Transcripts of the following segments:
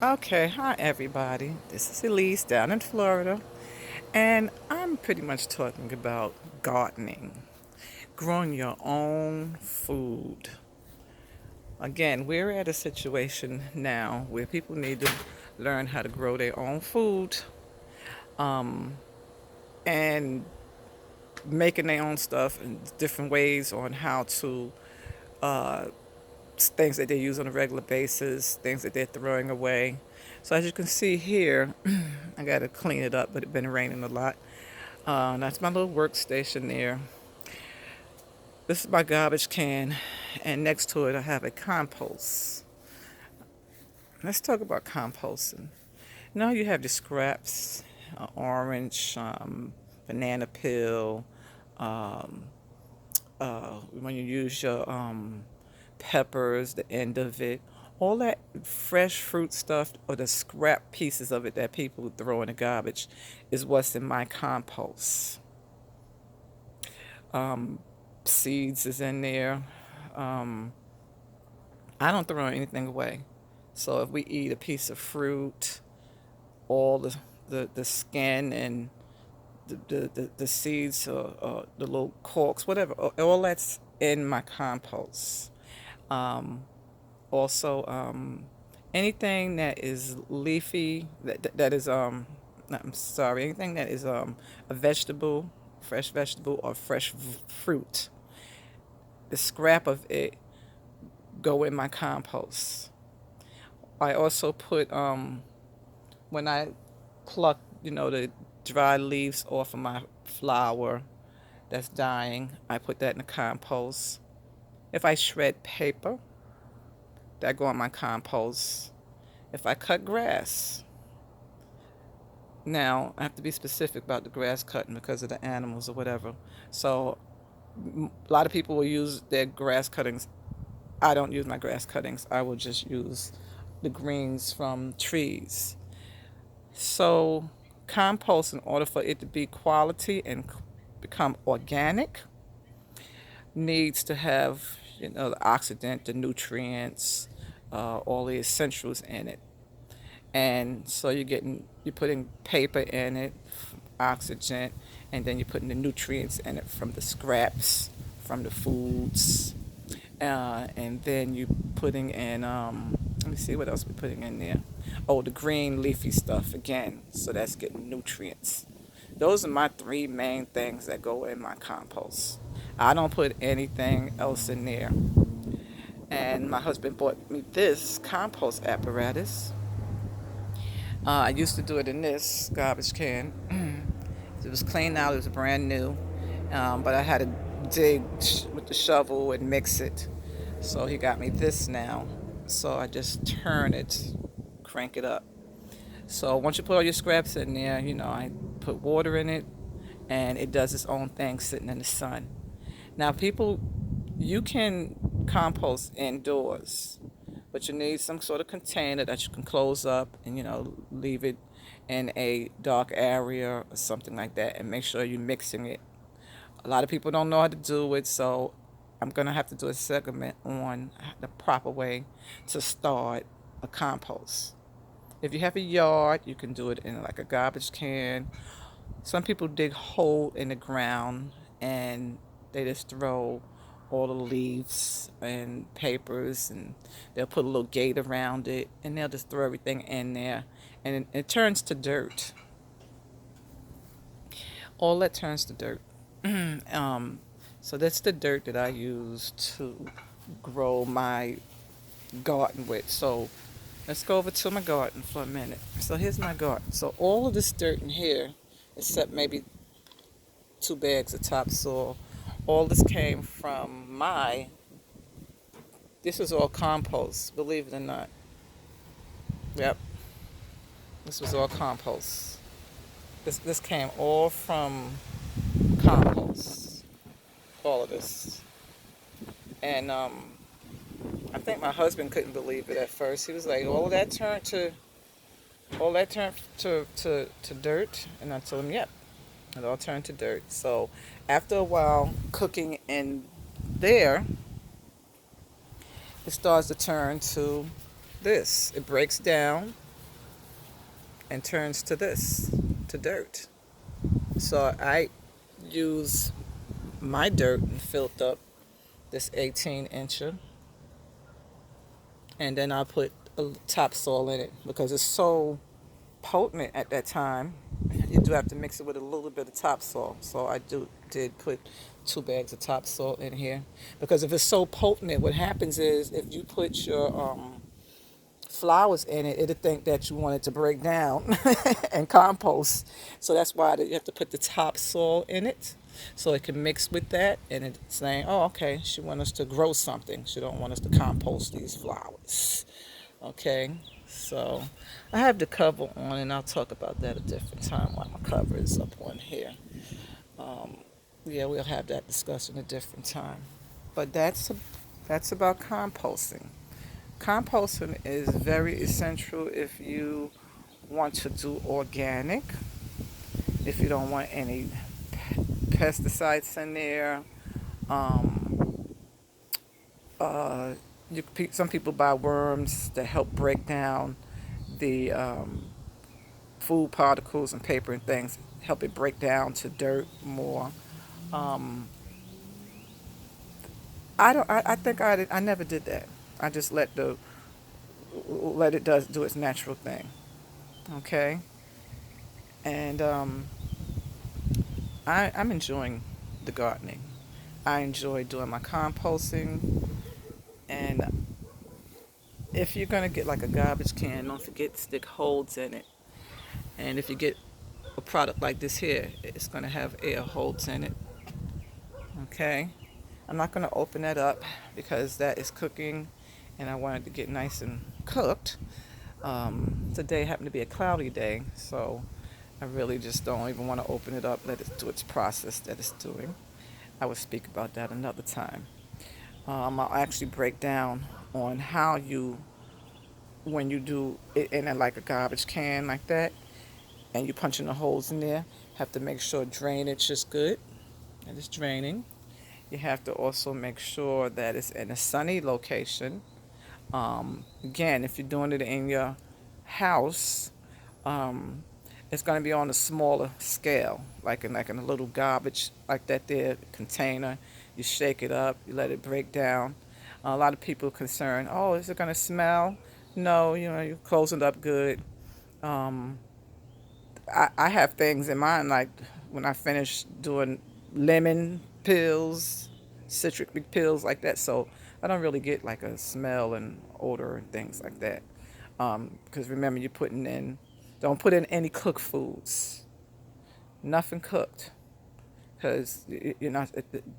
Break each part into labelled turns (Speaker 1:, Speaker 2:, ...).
Speaker 1: Okay, hi everybody. This is Elise down in Florida, and I'm pretty much talking about gardening, growing your own food. Again, we're at a situation now where people need to learn how to grow their own food, and making their own stuff in different ways on how to things that they use on a regular basis, things that they're throwing away. So as you can see here, I got to clean it up, but it's been raining a lot. That's my little workstation there. This is my garbage can, and next to it I have a compost. Let's talk about composting. Now you have the scraps, orange, banana peel, um, when you use your peppers, the end of it, all that fresh fruit stuff or the scrap pieces of it that people throw in the garbage is what's in my compost. Um, Seeds is in there. Um, I don't throw anything away. So if we eat a piece of fruit, all the skin and the seeds or the little corks, whatever, all that's in my compost. Um, Also, anything that is leafy, that is I'm sorry, anything that is a vegetable, fresh vegetable or fresh fruit, the scrap of it go in my compost. I also put when I pluck, the dry leaves off of my flower that's dying, I put that in the compost. If I shred paper, that go in my compost. If I cut grass, now I have to be specific about the grass cutting because of the animals or whatever. So a lot of people will use their grass cuttings. I don't use my grass cuttings. I will just use the greens from trees. So compost, in order for it to be quality and become organic, needs to have the oxidant, the nutrients, all the essentials in it. And so you're putting paper in it, oxygen, and then you're putting the nutrients in it from the scraps, from the foods, and then you putting in let me see what else we're putting in there. Oh, the green leafy stuff again. So that's getting nutrients. Those are my three main things that go in my compost. I don't put anything else in there. And my husband bought me this compost apparatus. I used to do it in this garbage can. It was clean out, it was brand new. But I had to dig with the shovel and mix it. So he got me this now. So I just turn it, crank it up. So once you put all your scraps in there, I put water in it and it does its own thing sitting in the sun. Now, people, you can compost indoors, but you need some sort of container that you can close up and, leave it in a dark area or something like that and make sure you're mixing it. A lot of people don't know how to do it, so I'm going to have to do a segment on the proper way to start a compost. If you have a yard, you can do it in like a garbage can. Some people dig hole in the ground and they just throw all the leaves and papers and they'll put a little gate around it and they'll just throw everything in there and it turns to dirt. All that turns to dirt. um, so that's the dirt that I use to grow my garden with. So let's go over to my garden for a minute. So here's my garden. So all of this dirt in here, except maybe 2 bags of topsoil, all this came from this is all compost, believe it or not. Yep, this was all compost. This came all from compost, all of this. And I think my husband couldn't believe it at first. He was like, all that turned to dirt? And I told him, yep, it all turned to dirt. So after a while cooking in there, it starts to turn to this. It breaks down and turns to this, to dirt. So I use my dirt and filled up this 18 incher, and then I put a topsoil in it because it's so potent at that time. You do have to mix it with a little bit of topsoil. So I did put 2 bags of topsoil in here because if it's so potent, what happens is if you put your flowers in it, it'll think that you want it to break down and compost. So that's why you have to put the topsoil in it so it can mix with that. And it's saying, oh, okay, she wants us to grow something. She don't want us to compost these flowers. Okay, so I have the cover on, and I'll talk about that a different time while my cover is up on here. Um, yeah, we'll have that discussion a different time. But that's about composting. Composting is very essential if you want to do organic, if you don't want any pesticides in there. Um, uh, some people buy worms that help break down the food particles and paper and things, help it break down to dirt more. Um, I don't. I think I never did that. I just let it do its natural thing. Okay, and I'm enjoying the gardening. I enjoy doing my composting, and if you're gonna get like a garbage can, don't forget to stick holes in it. And if you get a product like this here, it's gonna have air holes in it. Okay, I'm not gonna open that up because that is cooking, and I want it to get nice and cooked. Today happened to be a cloudy day, so I really just don't even want to open it up, let it do its process that it's doing. I will speak about that another time. I'll actually break down on how when you do it in like a garbage can like that, and you punching the holes in there, have to make sure drainage is good, and it's draining. You have to also make sure that it's in a sunny location. Again, if you're doing it in your house, um, it's going to be on a smaller scale, like in a little garbage like that there container. You shake it up, you let it break down. A lot of people are concerned, oh, is it going to smell? No, you close it up good. Um, I have things in mind like when I finish doing lemon pills, citric pills like that. So I don't really get like a smell and odor and things like that. Because remember, you're putting in, don't put in any cooked foods, nothing cooked, because you're not.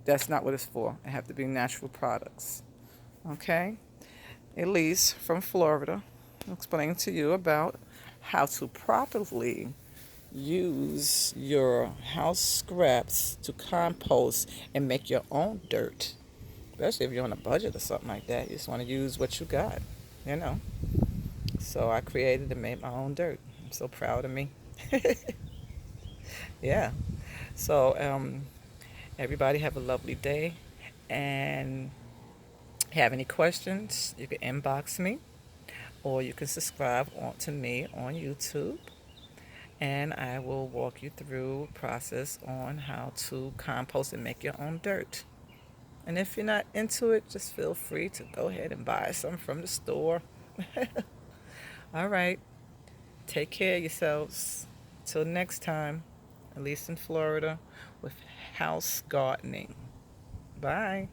Speaker 1: That's not what it's for. It have to be natural products. Okay. Elise from Florida, explaining to you about how to properly use your house scraps to compost and make your own dirt. Especially if you're on a budget or something like that. You just want to use what you got, you know. So I created and made my own dirt. I'm so proud of me. Yeah. So everybody have a lovely day. And have any questions, you can inbox me or you can subscribe to me on YouTube. And I will walk you through a process on how to compost and make your own dirt. And if you're not into it, just feel free to go ahead and buy some from the store. All right. Take care of yourselves. Till next time, at least in Florida, with house gardening. Bye.